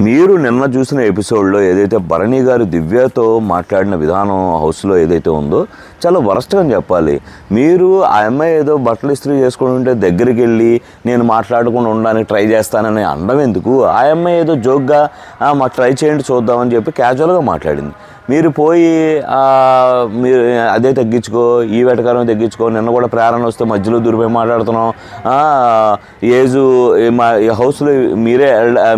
మీరు నిన్న చూసిన ఎపిసోడ్లో ఏదైతే భరణి గారు దివ్యతో మాట్లాడిన విధానం హౌస్లో ఏదైతే ఉందో చాలా వరస్ట్గా అని చెప్పాలి. మీరు ఆ అమ్మాయి ఏదో బట్టలు ఇస్త్రీ చేసుకుని ఉంటే దగ్గరికి వెళ్ళి నేను మాట్లాడకుండా ఉండడానికి ట్రై చేస్తానని అనడం ఎందుకు? ఆ అమ్మాయి ఏదో జోక్గా మాకు ట్రై చేయండి చూద్దామని చెప్పి క్యాజువల్గా మాట్లాడింది. మీరు పోయి మీరు అదే తగ్గించుకో, ఈ వెటకారం తగ్గించుకో, నిన్న కూడా ప్రేరణ వస్తే మధ్యలో దూరిపోయి మాట్లాడుతున్నాం, ఏజు మా హౌస్లో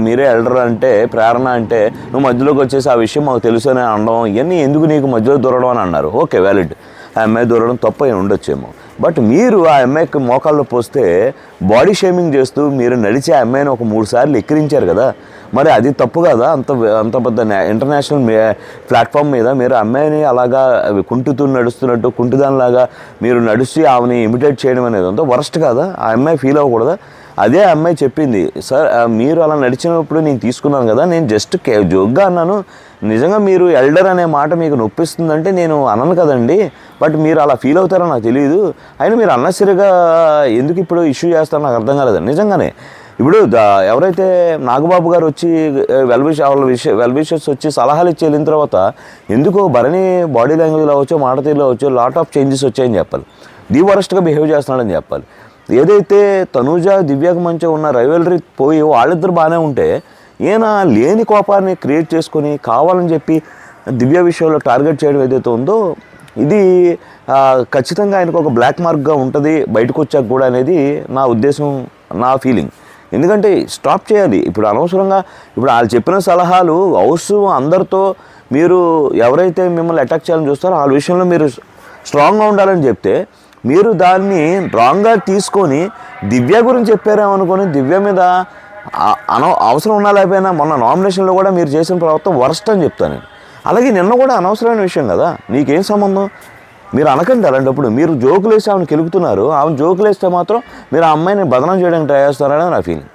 మీరే ఎల్డర్ అంటే ప్రేరణ అంటే నువ్వు మధ్యలోకి వచ్చేసి ఆ విషయం మాకు తెలుసు అని అనడం, ఇవన్నీ ఎందుకు నీకు మధ్యలో దూరడం అని అన్నారు. ఓకే, వ్యాలిడ్, ఆ అమ్మాయి దూరడం తప్పు అయి ఉండొచ్చేమో. బట్ మీరు ఆ అమ్మాయికి మోకాల్లో పోస్తే బాడీ షేమింగ్ చేస్తూ మీరు నడిచే ఆ అమ్మాయిని ఒక 3 సార్లు ఎక్కిరించారు కదా, మరి అది తప్పు కదా? అంత పెద్ద ఇంటర్నేషనల్ ప్లాట్ఫామ్ మీద మీరు అమ్మాయిని అలాగా నడుస్తున్నట్టు కుంటుదానిలాగా మీరు నడిచి ఆమెని ఇమిటేట్ చేయడం అనేది అంతా వరస్ట్ కాదా? ఆ అమ్మాయి ఫీల్ అవ్వకూడదా? అదే అమ్మాయి చెప్పింది, సార్ మీరు అలా నడిచినప్పుడు నేను తీసుకున్నాను కదా, నేను జస్ట్ జోక్గా అన్నాను, నిజంగా మీరు ఎల్డర్ అనే మాట మీకు నొప్పిస్తుందంటే నేను అనను కదండి, బట్ మీరు అలా ఫీల్ అవుతారో నాకు తెలియదు, అయినా మీరు అన్నసరిగా ఎందుకు ఇప్పుడు ఇష్యూ చేస్తారో నాకు అర్థం కాలేదండి. నిజంగానే ఇప్పుడు ఎవరైతే నాగబాబు గారు వచ్చి వెల్విషర్స్ వచ్చి సలహాలు ఇచ్చి వెళ్ళిన తర్వాత ఎందుకో భరణి బాడీ లాంగ్వేజ్లో అవ్వచ్చు, మాట తీరులో అవ్వచ్చు, లాట్ ఆఫ్ చేంజెస్ వచ్చాయని చెప్పాలి. ది వరస్ట్గా బిహేవ్ చేస్తున్నాడని చెప్పాలి. ఏదైతే తనూజ దివ్యకు మంచిగా ఉన్న రైవలరీ పోయి వాళ్ళిద్దరు బాగానే ఉంటే ఈయన లేని కోపాన్ని క్రియేట్ చేసుకొని కావాలని చెప్పి దివ్య విషయంలో టార్గెట్ చేయడం ఏదైతే ఉందో ఇది ఖచ్చితంగా ఆయనకు ఒక బ్లాక్ మార్క్గా ఉంటుంది బయటకు వచ్చాక కూడా అనేది నా ఉద్దేశం, నా ఫీలింగ్. ఎందుకంటే స్టాప్ చేయాలి. ఇప్పుడు అనవసరంగా ఇప్పుడు వాళ్ళు చెప్పిన సలహాలు హౌస్ అందరితో మీరు ఎవరైతే మిమ్మల్ని అటాక్ చేయాలని చూస్తారో వాళ్ళ విషయంలో మీరు స్ట్రాంగ్గా ఉండాలని చెప్తే మీరు దాన్ని రాంగ్గా తీసుకొని దివ్య గురించి చెప్పారేమనుకొని దివ్య మీద అవసరం ఉన్నా లేకపోయినా మొన్న నామినేషన్లో కూడా మీరు చేసిన ప్రవర్తన వరస్ట్ అని చెప్తాను. అలాగే నిన్న కూడా అనవసరమైన విషయం కదా, నీకేం సంబంధం? మీరు అనకండి అలాంటప్పుడు. మీరు జోకులు వేసి ఆమెను కెలుపుతున్నారు, ఆమె జోకులు వేస్తే మాత్రం మీరు ఆ అమ్మాయిని బదనం చేయడానికి ట్రై చేస్తారని నా ఫీలింగ్.